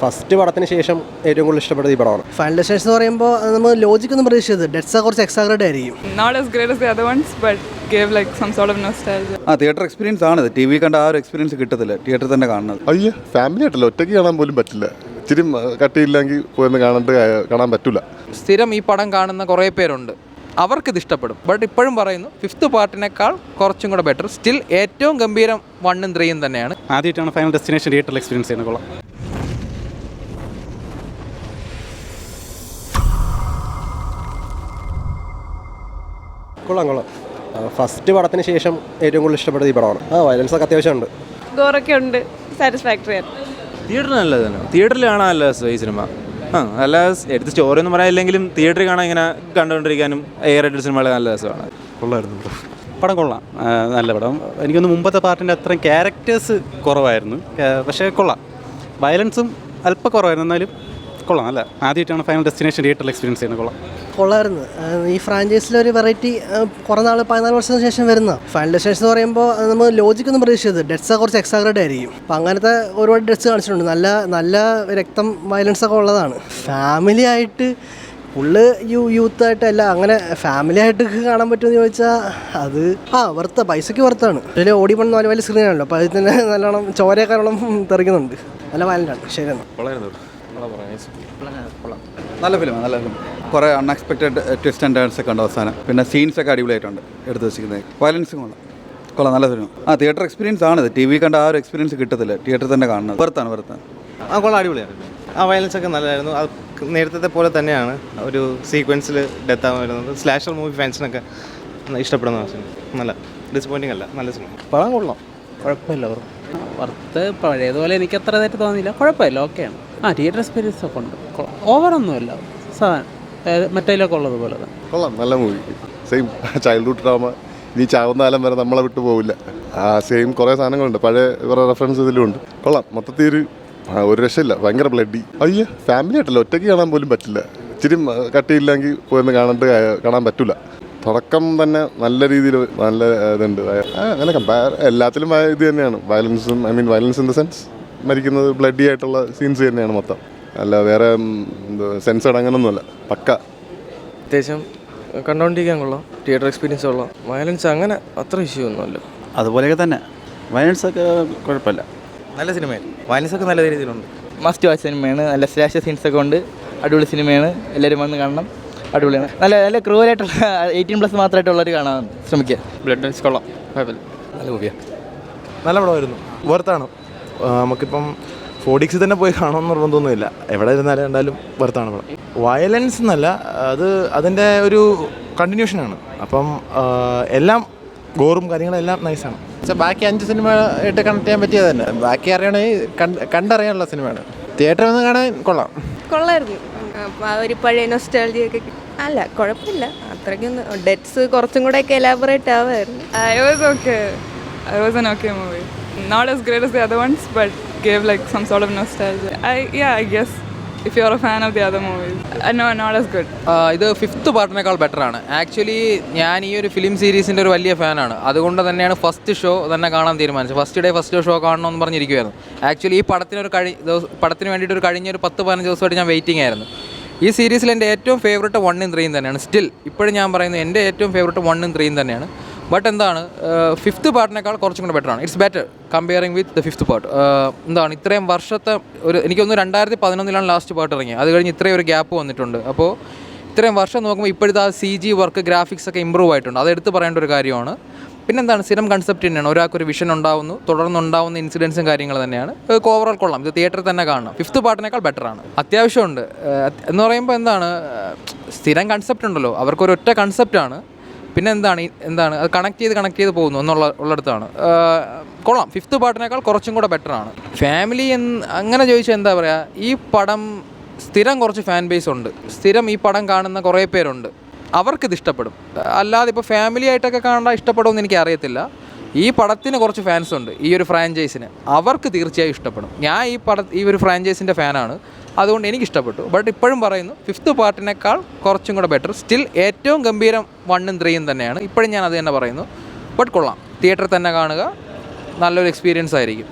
First പടത്തിന് ശേഷം ഏറ്റവും കൂടുതൽ ഇഷ്ടപ്പെട്ടത് ഈ പടമാണ്. ഫൈനൽ ഡെസ്റ്റിനേഷൻ എന്ന് പറയുമ്പോൾ നമ്മൾ ലോജിക്കൊന്നും പ്രതീക്ഷിച്ചത് ഡെറ്റ്സ് കുറച്ച് എക്സാഗ്രേറ്റ് ആയിരിക്കും. Not as great as the other ones, but gave like some sort of nostalgia. Theatre experience ആണിത്. ടി വി കണ്ട ആ ഒരു എക്സ്പീരിയൻസ് കിട്ടത്തില്ല തിയേറ്ററിൽ തന്നെ കാണുന്നത്. അയ്യോ ഫാമിലി ആയിട്ടല്ല, ഒറ്റയ്ക്ക് കാണാൻ പോലും പറ്റില്ല. ഇച്ചിരി കട്ടിയില്ലെങ്കിൽ പോയെന്ന് കാണാൻ പറ്റില്ല. സ്ഥിരം ഈ പടം കാണുന്ന കുറേ പേരുണ്ട്, അവർക്കിത് ഇഷ്ടപ്പെടും. ബട്ട് ഇപ്പോഴും പറയുന്നു ഫിഫ്ത്ത് പാർട്ടിനേക്കാൾ കുറച്ചും കൂടെ ബെറ്റർ. സ്റ്റിൽ ഏറ്റവും ഗംഭീരം 1ഉം 3ഉം തന്നെയാണ്. ആദ്യമായിട്ടാണ് ഫൈനൽ ഡെസ്റ്റിനേഷൻ തിയേറ്ററിൽ എക്സ്പീരിയൻസ് ചെയ്യുന്നത്. കൊള്ളാം. ഫസ്റ്റ് പടത്തിന് ശേഷം ഏറ്റവും കൂടുതൽ ഇഷ്ടപ്പെട്ടത് ഈ പടമാണ്. വയലൻസ് ഒക്കെ അത്യാവശ്യമുണ്ട്, ഗോറൊക്കെ ഉണ്ട്, സാറ്റിസ്ഫാക്ടറി ആണ്. തിയേറ്ററിൽ നല്ലത് തന്നെ, തിയേറ്ററിൽ കാണാൻ നല്ല രസം ഈ സിനിമ. നല്ല എടുത്ത് സ്റ്റോറിയൊന്നും പറയാനില്ലെങ്കിലും തിയേറ്ററിൽ കാണാൻ ഇങ്ങനെ കണ്ടുകൊണ്ടിരിക്കാനും എയർ റൈറ്റഡ് സിനിമകൾ നല്ല രസമാണ്. കൊള്ളായിരുന്നു പടം, കൊള്ളാം, നല്ല പടം. എനിക്കൊന്ന് മുമ്പത്തെ പാർട്ടിൻ്റെ അത്രയും ക്യാരക്ടേഴ്സ് കുറവായിരുന്നു, പക്ഷേ കൊള്ളാം. വയലൻസും അല്പം കുറവായിരുന്നു, എന്നാലും കൊള്ളാം. നല്ല ആദ്യമായിട്ടാണ് ഫൈനൽ ഡെസ്റ്റിനേഷൻ തിയേറ്ററിൽ എക്സ്പീരിയൻസ് ചെയ്യുന്നത്. കൊള്ളായിരുന്നു. ഈ ഫ്രാഞ്ചൈസിലൊരു വെറൈറ്റി കുറേ നാൾ 14 വർഷത്തിന് ശേഷം വരുന്ന ഫൈനൽ ഡെസ്റ്റിനേഷൻ എന്ന് പറയുമ്പോൾ നമ്മൾ ലോജിക്കൊന്നും പ്രതീക്ഷിച്ചത് ഡെറ്റ്സ് കുറച്ച് എക്സാഗ്രേറ്റ് ആയിരിക്കും. അപ്പം അങ്ങനത്തെ ഒരുപാട് ഡെറ്റ്സ് കാണിച്ചിട്ടുണ്ട്. നല്ല രക്തം വയലൻസ് ഒക്കെ ഉള്ളതാണ്. ഫാമിലി ആയിട്ട് ഫുള്ള് യൂത്തായിട്ടല്ല, അങ്ങനെ ഫാമിലി ആയിട്ട് കാണാൻ പറ്റുമെന്ന് ചോദിച്ചാൽ അത് വെറുത്ത പൈസയ്ക്ക് വെറുത്താണ്. അതിൽ ഓടി പണ്ട് 4 വലിയ സ്ക്രീനാണല്ലോ, അപ്പോൾ അതിൽ തന്നെ നല്ലോണം ചോരക്കാരോളം തെറിക്കുന്നുണ്ട്. നല്ല വയലൻ്റാണ്. ശരിയാണ്. നല്ല ഫിലിമാണ്, നല്ല ഫിലിം. കുറേ അൺഎക്സ്പെക്റ്റഡ് ട്വിസ്റ്റ് ആൻഡ് ടേൺസ് ഒക്കെ ഉണ്ട് അവസാനം. പിന്നെ സീൻസൊക്കെ അടിപൊളിയായിട്ടുണ്ട് എടുത്ത് വെച്ചിരിക്കുന്നത്. വയലൻസും കൊള്ളാം, നല്ല ഫിലിം. തിയേറ്റർ എക്സ്പീരിയൻസ് ആണിത്. ടി വി കണ്ട ആ ഒരു എക്സ്പീരിയൻസ് കിട്ടത്തില്ല തിയേറ്ററിൽ തന്നെ കാണുന്നത്. വെറുത്താണ്. കൊള്ളാം, അടിപൊളിയാണ്. വയലൻസ് ഒക്കെ നല്ലതായിരുന്നു. അത് നേരത്തെ പോലെ തന്നെയാണ് ഒരു സീക്വൻസിൽ ഡെത്ത് ആകാൻ വരുന്നത്. സ്ലാഷർ മൂവി ഫാൻസിനൊക്കെ ഇഷ്ടപ്പെടുന്ന നല്ല ഡിസപ്പോയിൻറ്റിംഗ് അല്ല, നല്ല സിനിമ. പടം കൊള്ളാം, കുഴപ്പമില്ല. വർത്ത് പഴയതുപോലെ എനിക്ക് അത്ര ഇതായിട്ട് തോന്നിയില്ല, കുഴപ്പമില്ല, ഓക്കെയാണ്. തിയേറ്റർ എക്സ്പീരിയൻസ് ഒക്കെ ഉണ്ട്, ഓവറൊന്നുമില്ല, മറ്റേലൊക്കെ ഉള്ളതുപോലെ തന്നെ കൊള്ളാം, നല്ല മൂവി. Same childhood drama. ഇനി ചാവുന്ന കാലം വരെ നമ്മളെ വിട്ടു പോവില്ല. സെയിം കുറേ സാധനങ്ങളുണ്ട്, പഴയ കുറേ റെഫറൻസ് ഇതിലുണ്ട്. കൊള്ളാം, മൊത്തത്തിൽ ഒരു രക്ഷയില്ല. ഭയങ്കര ബ്ലഡി. അയ്യോ ഫാമിലി ആയിട്ടല്ല, ഒറ്റയ്ക്ക് കാണാൻ പോലും പറ്റില്ല. ഇച്ചിരി കട്ടിയില്ലെങ്കിൽ പോയെന്ന് കാണാൻ പറ്റില്ല. തുടക്കം തന്നെ നല്ല രീതിയിൽ നല്ല ഇതുണ്ട്. അങ്ങനെ എല്ലാത്തിലും ഇത് തന്നെയാണ്. വയലൻസും വയലൻസ് ഇൻ ദ സെൻസ് മരിക്കുന്നത് ബ്ലഡി ആയിട്ടുള്ള സീൻസ് തന്നെയാണ് മൊത്തം. അല്ല വേറെ സെൻസഡ് അങ്ങനൊന്നുമല്ല, പക്ക. അത്യാവശ്യം കണ്ടുകൊണ്ടിരിക്കാൻ കൊള്ളാം, തിയേറ്റർ എക്സ്പീരിയൻസ് കൊള്ളാം. വയലൻസ് അങ്ങനെ അത്ര ഇഷ്യൂ ഒന്നുമല്ല, അതുപോലെയൊക്കെ തന്നെ. വയലൻസ് ഒക്കെ കുഴപ്പമില്ല, നല്ല സിനിമയാണ്. വയലൻസ് ഒക്കെ നല്ല രീതിയിലുണ്ട്. മസ്റ്റ് വാച്ച് സിനിമയാണ്. നല്ല സ്ലാഷ് സീൻസൊക്കെ ഉണ്ട്, അടിപൊളി സിനിമയാണ്. എല്ലാവരും വന്ന് കാണണം, അടിപൊളിയാണ്. നല്ല ക്രൂവലായിട്ടുള്ള 18+ മാത്രമായിട്ടുള്ളവർ കാണാൻ ശ്രമിക്കുക. ബ്ലഡ് ഡാൻസ് കൊള്ളാം, കുഴപ്പമില്ല, നല്ല മൂവിയാണ്. നല്ല പടമായിരുന്നു, വർത്താണ്. നമുക്കിപ്പം 4DX തന്നെ പോയി കാണുമെന്ന് നിർബന്ധമൊന്നുമില്ല, എവിടെ ഇരുന്നാലും കണ്ടാലും വർത്താണ് പടം. വയലൻസ് എന്നല്ല, അതിൻ്റെ ഒരു കണ്ടിന്യൂഷനാണ്. അപ്പം എല്ലാം ഗോറും കാര്യങ്ങളെല്ലാം നൈസാണ്. ബാക്കി 5 സിനിമ ആയിട്ട് കണക്ട് ചെയ്യാൻ പറ്റിയത് തന്നെ. ബാക്കി അറിയണമെങ്കിൽ കണ്ടറിയാനുള്ള സിനിമയാണ്. തിയേറ്ററിൽ നിന്ന് കാണാൻ കൊള്ളായിരുന്നു. ഒരു പഴയ നൊസ്റ്റാൾജിയൊക്കെ അല്ല, കുഴപ്പമില്ല, അത്രയ്ക്കൊന്നും. ഡെറ്റ്സ് കുറച്ചും കൂടെ ഒക്കെ elaborate ആവുമായിരുന്നു. It was an okay movie. Not as great as the other ones, but gave like some sort of nostalgia. I guess if you're a fan of the other movies. No, not as good. ഇത് fifth പാർട്ടിനേക്കാൾ ബെറ്ററാണ്. Actually ഞാൻ ഈ ഒരു film സീരീസിൻ്റെ ഒരു വലിയ ഫാനാണ്. അതുകൊണ്ട് തന്നെയാണ് ഫസ്റ്റ് ഷോ തന്നെ കാണാൻ തീരുമാനിച്ചത്. ഫസ്റ്റ് ഷോ കാണണമെന്ന് പറഞ്ഞിരിക്കുമായിരുന്നു. ആക്ച്വലി ഈ പടത്തിന് വേണ്ടിയിട്ട് കഴിഞ്ഞൊരു 10-15 ദിവസമായിട്ട് ഞാൻ വെയിറ്റിംഗ് ആയിരുന്നു. ഈ സീരീസിൽ എൻ്റെ ഏറ്റവും ഫേവറേറ്റ് 1ഉം 3ഉം തന്നെയാണ്. സ്റ്റിൽ ഇപ്പോഴും ഞാൻ പറയുന്നത് എൻ്റെ ഏറ്റവും ഫേവറേറ്റ് 1ഉം 3ഉം തന്നെയാണ്. ബട്ട് എന്താണ്, ഫിഫ്ത്ത് പാർട്ടിനേക്കാൾ കുറച്ചും കൂടെ ബെറ്ററാണ്. It's better comparing with the fifth part. എന്താണ് ഇത്രയും വർഷത്തെ എനിക്കൊന്ന് 2011 ലാസ്റ്റ് പാർട്ട് ഇറങ്ങിയത്. അത് കഴിഞ്ഞ് ഇത്രയും ഒരു ഗ്യാപ്പ് വന്നിട്ടുണ്ട്. അപ്പോൾ ഇത്രയും വർഷം നോക്കുമ്പോൾ ഇപ്പോഴത്തെ ആ CG വർക്ക്, ഗ്രാഫിക്സ് ഒക്കെ ഇമ്പ്രൂവ് ആയിട്ടുണ്ട്. അത് എടുത്ത് പറയേണ്ട ഒരു കാര്യമാണ്. പിന്നെന്താണ്, സ്ഥിരം കൺസെപ്റ്റ് തന്നെയാണ്. ഒരാൾക്കൊരു വിഷൻ ഉണ്ടാവുന്നു, തുടർന്നുണ്ടാവുന്ന ഇൻസിഡൻസും കാര്യങ്ങൾ തന്നെയാണ്. ഓവറോൾ കൊള്ളാം, ഇത് തിയേറ്ററിൽ തന്നെ കാണണം. ഫിഫ്ത്ത് പാർട്ടിനേക്കാൾ ബെറ്ററാണ്. അത്യാവശ്യമുണ്ട് എന്ന് പറയുമ്പോൾ എന്താണ്, സ്ഥിരം കൺസെപ്റ്റ് ഉണ്ടല്ലോ, അവർക്കൊരു ഒറ്റ കൺസെപ്റ്റാണ്. പിന്നെ എന്താണ് അത് കണക്ട് ചെയ്ത് പോകുന്നു ഉള്ളിടത്താണ്. കൊള്ളാം, ഫിഫ്ത്ത് പാർട്ടിനേക്കാൾ കുറച്ചും കൂടെ ബെറ്ററാണ്. ഫാമിലി അങ്ങനെ ചോദിച്ചാൽ എന്താ പറയുക, ഈ പടം സ്ഥിരം കുറച്ച് ഫാൻ ബേസ് ഉണ്ട്. സ്ഥിരം ഈ പടം കാണുന്ന കുറേ പേരുണ്ട്, അവർക്കിത് ഇഷ്ടപ്പെടും. അല്ലാതെ ഇപ്പോൾ ഫാമിലി ആയിട്ടൊക്കെ കാണാൻ ഇഷ്ടപ്പെടുമെന്ന് എനിക്ക് അറിയത്തില്ല. ഈ പടത്തിന് കുറച്ച് ഫാൻസ് ഉണ്ട്, ഈ ഒരു ഫ്രാഞ്ചൈസിന്, അവർക്ക് തീർച്ചയായും ഇഷ്ടപ്പെടും. ഞാൻ ഈ ഒരു ഫ്രാഞ്ചൈസിൻ്റെ ഫാനാണ്, അതുകൊണ്ട് എനിക്കിഷ്ടപ്പെട്ടു. ബട്ട് ഇപ്പോഴും പറയുന്നു ഫിഫ്ത്ത് പാർട്ടിനേക്കാൾ കുറച്ചും കൂടെ ബെറ്റർ. സ്റ്റിൽ ഏറ്റവും ഗംഭീരം 1ഉം 3ഉം തന്നെയാണ്. ഇപ്പോഴും ഞാൻ അത് തന്നെ പറയുന്നു. ബട്ട് കൊള്ളാം, തിയേറ്ററിൽ തന്നെ കാണുക, നല്ലൊരു എക്സ്പീരിയൻസ് ആയിരിക്കും.